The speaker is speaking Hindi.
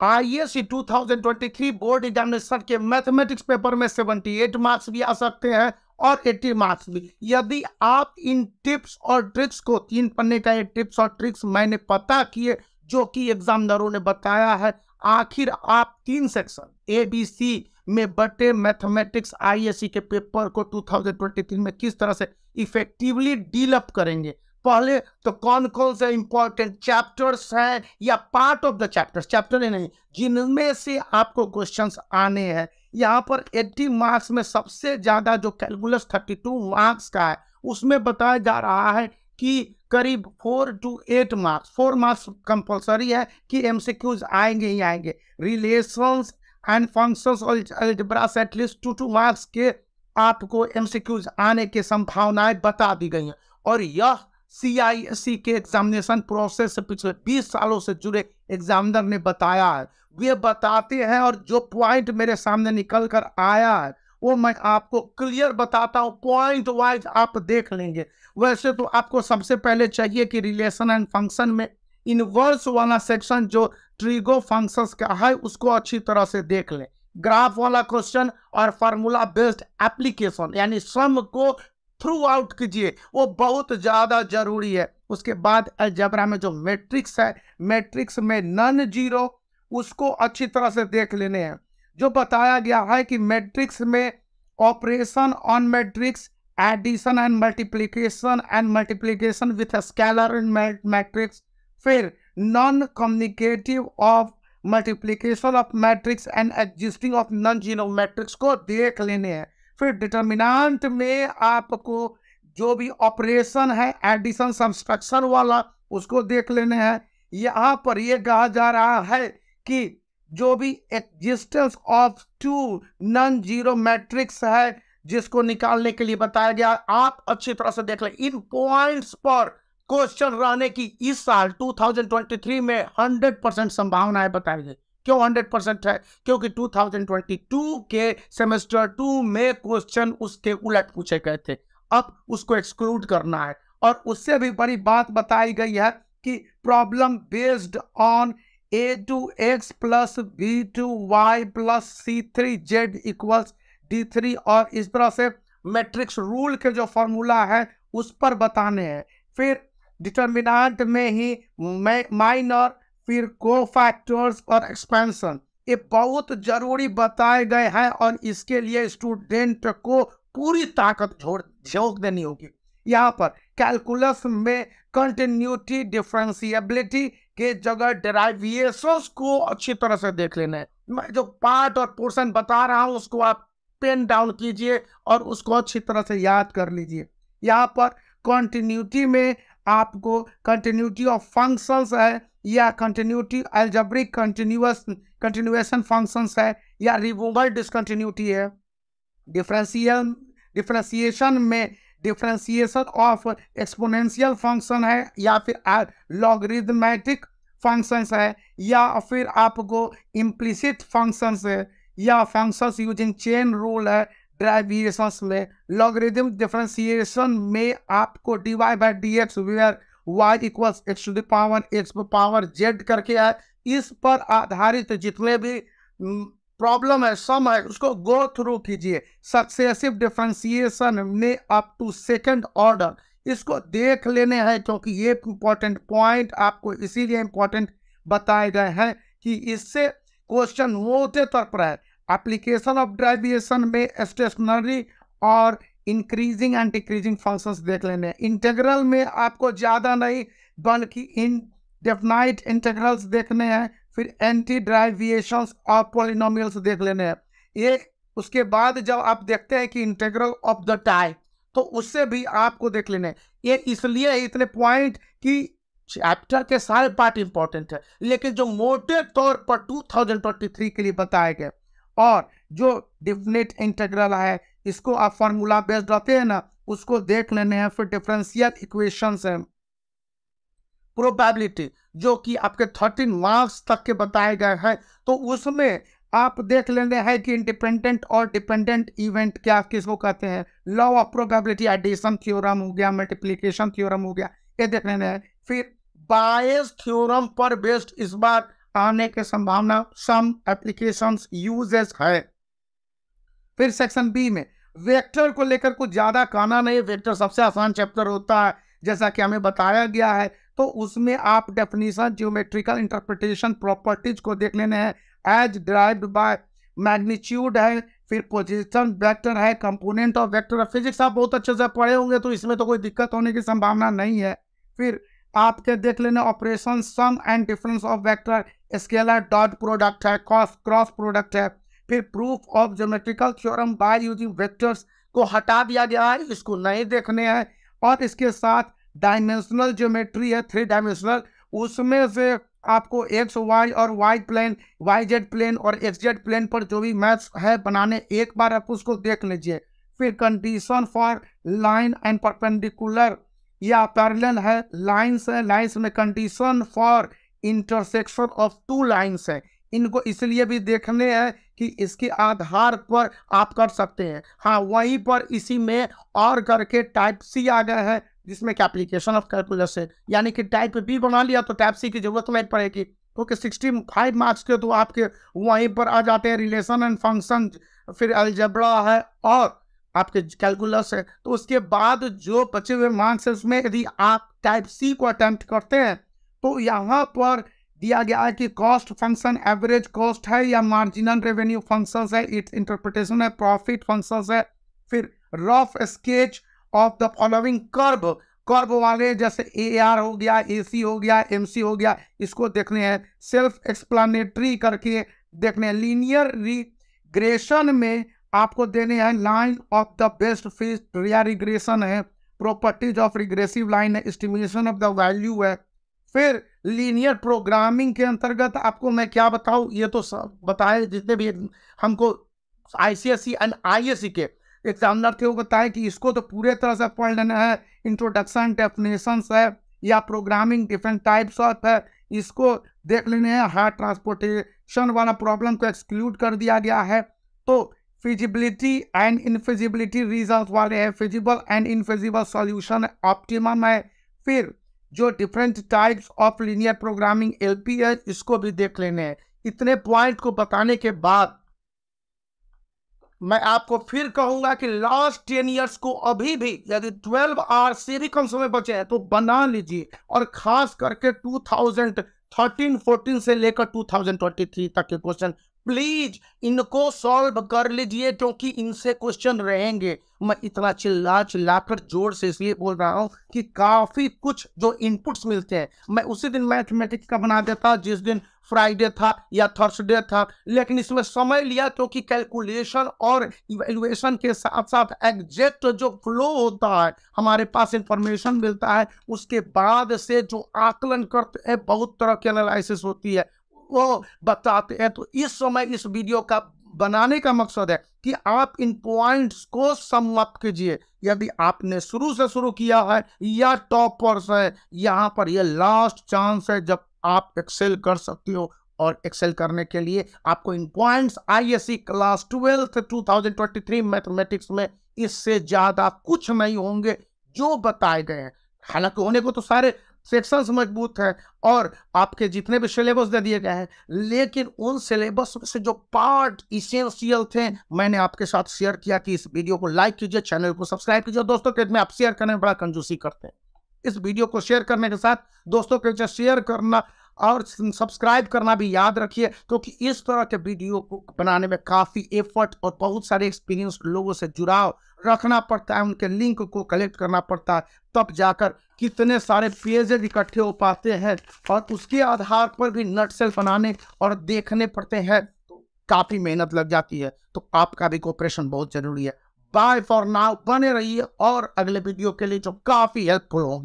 आईएससी 2023 बोर्ड एग्जामिनेशन के मैथमेटिक्स पेपर में 78 मार्क्स भी आ सकते हैं और 80 मार्क्स भी। यदि आप इन टिप्स और ट्रिक्स को, 3 पन्ने का ये टिप्स और ट्रिक्स मैंने पता किए जो कि एग्जामिनरों ने बताया है, आखिर आप 3 सेक्शन ABC में बटे मैथमेटिक्स आईएससी के पेपर को 2023 में किस तरह से इफेक्टिवली डील अप करेंगे। पहले तो कौन कौन से इंपॉर्टेंट चैप्टर्स हैं या part of the chapters, chapter ही नहीं, जिनमें से आपको क्वेश्चंस आने हैं। यहाँ पर 80 मार्क्स में सबसे ज्यादा जो कैलकुलस 32 मार्क्स का है, उसमें बताया जा रहा है कि करीब 4 to 8 मार्क्स, 4 मार्क्स कंपल्सरी है कि एमसीक्यूज आएंगे ही आएंगे। रिलेशंस एंड फंक्शंस और अलजेब्रा से एटलीस्ट 2 मार्क्स के आपको एमसीक्यूज आने की संभावनाएं बता दी गई हैं। और यह CISE के एग्जामिनेशन प्रोसेस से पिछले 20 सालों से जुड़े एग्जामिनर ने बताया है। वे बताते हैं और जो पॉइंट मेरे सामने निकल कर आया है वो मैं आपको क्लियर बताता हूँ, पॉइंट वाइज आप देख लेंगे। वैसे तो आपको सबसे पहले चाहिए कि रिलेशन एंड फंक्शन में इनवर्स वाला सेक्शन जो ट्रिगो फंक्शंस का है उसको अच्छी तरह से देख लें। ग्राफ वाला क्वेश्चन और फार्मूला बेस्ड एप्लीकेशन यानी सम को थ्रू आउट कीजिए, वो बहुत ज्यादा जरूरी है। उसके बाद अलजेब्रा में जो मैट्रिक्स है, मैट्रिक्स में नॉन जीरो, उसको अच्छी तरह से देख लेने हैं। जो बताया गया है कि मैट्रिक्स में operation on matrix, addition and multiplication with scalar in matrix, फिर non communicative of multiplication of matrix and existing of non zero matrix को देख लेने हैं। फिर डिटर्मिनेंट में आपको जो भी ऑपरेशन है एडिशन सब्सट्रैक्शन वाला उसको देख लेने हैं। यहाँ पर यह कहा जा रहा है कि जो भी existence of 2 non zero matrix है जिसको निकालने के लिए बताया गया, आप अच्छी तरह से देख लें। इन पॉइंट्स पर क्वेश्चन रहने की इस साल 2023 में 100% संभावनाएं बताई गई। क्यों 100% है? क्योंकि 2022 के सेमेस्टर 2 में क्वेश्चन उसके उलट पूछे गए थे, अब उसको एक्सक्लूड करना है। और उससे भी बड़ी बात बताई गई है कि problem based on a2x plus b2y plus c3z equals d3 और इस तरह से मैट्रिक्स रूल के जो फॉर्मूला है उस पर बताने हैं। फिर डिटर्मिनेंट में ही माइनर, फिर कोफैक्टर्स और एक्सपेंशन, ये बहुत जरूरी बताए गए हैं और इसके लिए स्टूडेंट को पूरी ताकत झोंक देनी होगी। यहाँ पर कैलकुलस में कंटिन्यूटी, डिफरेंशिएबिलिटी के जगह डेरिवेशंस को अच्छी तरह से देख लेना है। मैं जो पार्ट और पोर्शन बता रहा हूँ उसको आप पेन डाउन कीजिए और उसको अच्छी तरह से याद कर लीजिए। यहाँ पर कंटिन्यूटी में आपको कंटिन्यूटी ऑफ फंक्शंस है या कंटिन्यूटी अलजेब्रिक कंटिन्यूएशन फंक्शंस है या रिमूवल डिसकंटिन्यूटी है। डिफरेंशिएशन में डिफरेंशिएशन ऑफ एक्सपोनेंशियल फंक्शन है या फिर लॉगरिथमेटिक फंक्शंस है या फिर आपको इम्प्लिसिट फंक्शंस है या फंक्शंस यूजिंग चेन रूल है। डेरिवेशंस में लॉगरिथम डिफरेंशिएशन में आपको dy by dx where y equals x to the power z करके है। इस पर आधारित जितने भी प्रॉब्लम है, सम है, उसको गो थ्रू कीजिए। सक्सेसिव डिफरेंशिएशन में अप टू सेकंड ऑर्डर, इसको देख लेने हैं क्योंकि ये इंपॉर्टेंट पॉइंट आपको इसीलिए इंपॉर्टेंट बताए गए हैं कि इससे क्वेश्चन मोटे तौर पर है। एप्लीकेशन ऑफ डेरिवेशन में स्टेशनरी और इंक्रीजिंग एंड डिक्रीजिंग फंक्शंस देख लेने हैं। इंटीग्रल में आपको ज़्यादा नहीं बल्कि इनडेफिनाइट इंटीग्रल्स देखने हैं। फिर एंटी डेरिवेशंस ऑफ पॉलिनोमियल्स देख लेने हैं। ये उसके बाद जब आप देखते हैं कि इंटीग्रल ऑफ द टाइप, तो उससे भी आपको देख लेने हैं। ये इसलिए इतने पॉइंट कि चैप्टर के सारे पार्ट इंपॉर्टेंट है, लेकिन जो मोटे तौर पर 2023 के लिए बताए गए और जो डिफिनिट इंटीग्रल है इसको आप फार्मूला बेस्ड रहते हैं ना, उसको देख लेने हैं। फिर डिफरेंशियल इक्वेशंस है, प्रोबेबिलिटी जो कि आपके 13 मार्क्स तक के बताए गए हैं, तो उसमें आप देख लेने हैं कि इंडिपेंडेंट और डिपेंडेंट इवेंट क्या किसको कहते हैं। Law of probability, addition theorem हो गया, मल्टीप्लिकेशन थ्योरम हो गया, ये देख लेने हैं। फिर बायस थ्योरम पर बेस्ड इस बार आने की संभावना सम एप्लीकेशंस यूजेस है। फिर सेक्शन बी में वेक्टर को लेकर कुछ ज्यादा कहना नहीं, वेक्टर सबसे आसान चैप्टर होता है जैसा कि हमें बताया गया है। तो उसमें आप डेफिनेशन, ज्योमेट्रिकल इंटरप्रिटेशन, प्रॉपर्टीज को देख लेने हैं। एज ड्राइव्ड बाय मैग्नीट्यूड है, फिर पोजीशन वेक्टर है, कंपोनेंट ऑफ वेक्टर है। फिजिक्स आप बहुत अच्छे से पढ़े होंगे तो इसमें तो कोई दिक्कत होने की संभावना नहीं है। फिर आपके देख लेना operation sum and difference of vector, scalar dot product है, क्रॉस प्रोडक्ट है। फिर proof of geometrical theorem by using vectors को हटा दिया गया है, इसको नहीं देखने हैं। और इसके साथ डायमेंशनल ज्योमेट्री है, 3 डायमेंशनल, उसमें से आपको एक्स वाई और Y plane, Y Z plane और एक्स जेड प्लेन पर जो भी मैथ्स है बनाने, एक बार आप उसको देख लीजिए। फिर condition for line and perpendicular या पैरेलल है, लाइन्स है, लाइन्स में condition for intersection of 2 lines है। इनको इसलिए भी देखने हैं कि इसके आधार पर आप कर सकते हैं। हाँ, वहीं पर इसी में और करके टाइप सी आ गया है जिसमें क्या एप्लीकेशन ऑफ कैलकुलस है, यानी कि टाइप बी बना लिया तो टाइप सी की जरूरत नहीं पड़ेगी, क्योंकि 65 मार्क्स के तो आपके वहीं पर आ जाते हैं। रिलेशन एंड फंक्शन, फिर अलजेब्रा है और आपके कैलकुलस है। तो उसके बाद जो बचे हुए मार्क्स है उसमें यदि आप टाइप सी को अटेम्प्ट करते हैं तो यहाँ पर दिया गया है कि कॉस्ट फंक्शन एवरेज कॉस्ट है या मार्जिनल रेवेन्यू फंक्शंस है, इट्स इंटरप्रिटेशन है, प्रॉफिट फंक्शंस है। फिर rough sketch of the following curve, curve वाले जैसे AR हो गया, AC हो गया, MC हो गया, इसको देखने हैं। सेल्फ एक्सप्लेनेटरी करके देखने हैं। लीनियर रिग्रेशन में आपको देने हैं line of the best fit या रिग्रेशन है, प्रॉपर्टीज ऑफ रिग्रेसिव लाइन है, एस्टिमेशन ऑफ द वैल्यू है। फिर लीनियर प्रोग्रामिंग के अंतर्गत आपको मैं क्या बताऊं, ये तो सब बताए जितने भी हमको ICSE एंड ISE के एग्जामिनर थे वो बताए कि इसको तो पूरे तरह से पढ़ लेना है। इंट्रोडक्शन, डेफिनेशंस है या प्रोग्रामिंग डिफरेंट टाइप्स ऑफ है, इसको देख लेने हैं। हायर ट्रांसपोर्टेशन वाला प्रॉब्लम को एक्सक्लूड कर दिया गया है। तो फिजिबिलिटी एंड इनफिजिबिलिटी रीजंस वाले है, feasible and infeasible solution, optimum है। फिर जो different types of linear programming LP है, इसको भी देख लेने हैं। इतने पॉइंट को बताने के बाद मैं आपको फिर कहूंगा कि लास्ट 10 इयर्स को अभी भी यदि 12 आवर्स से भी कम समय बचे हैं तो बना लीजिए, और खास करके 2013-14 से लेकर 2023 तक के क्वेश्चन प्लीज इनको सॉल्व कर लीजिए, क्योंकि इनसे क्वेश्चन रहेंगे। मैं इतना चिल्ला कर जोर से इसलिए बोल रहा हूं कि काफी कुछ जो इनपुट्स मिलते हैं, मैं उसी दिन मैथमेटिक्स का बना देता जिस दिन फ्राइडे था या थर्सडे था, लेकिन इसमें समय लिया क्योंकि कैलकुलेशन और इवैल्यूएशन के साथ साथ एग्जैक्ट जो फ्लो होता है, हमारे पास इंफॉर्मेशन मिलता है, उसके बाद से जो आकलन करते हैं, बहुत तरह की एनालिसिस होती है, वो बताते हैं। तो इस समय इस वीडियो का बनाने का मकसद है कि आप इन पॉइंट्स को सम अप कीजिए। यदि आपने शुरू से शुरू किया है या टॉपर्स है, यहाँ पर ये लास्ट चांस है जब आप एक्सेल कर सकते हो। और एक्सेल करने के लिए आपको इन पॉइंट्स ISE क्लास 12 2023 मैथमेटिक्स में इससे ज्यादा कुछ नहीं होंगे जो बताए गए हैं। हालांकि होने को तो सारे सेक्शंस मजबूत है और आपके जितने भी सिलेबस दे दिए गए हैं, लेकिन उन सिलेबस से जो पार्ट इसेंशियल थे मैंने आपके साथ शेयर किया। कि इस वीडियो को लाइक कीजिए, चैनल को सब्सक्राइब कीजिए। दोस्तों के में आप शेयर करने में बड़ा कंजूसी करते हैं। इस वीडियो को शेयर करने के साथ दोस्तों के शेयर करना और सब्सक्राइब करना भी याद रखिए, क्योंकि इस तरह के वीडियो को बनाने में काफ़ी एफर्ट और बहुत सारे एक्सपीरियंस लोगों से जुड़ाव रखना पड़ता है, उनके लिंक को कलेक्ट करना पड़ता है, तब जाकर कितने सारे पेजेज इकट्ठे हो पाते हैं, और उसके आधार पर भी नट सेल बनाने और देखने पड़ते हैं, तो काफ़ी मेहनत लग जाती है। तो आपका भी कोऑपरेशन बहुत जरूरी है। बाय फॉर नाउ, बने रहिए और अगले वीडियो के लिए जो काफ़ी हेल्पफुल होंगे।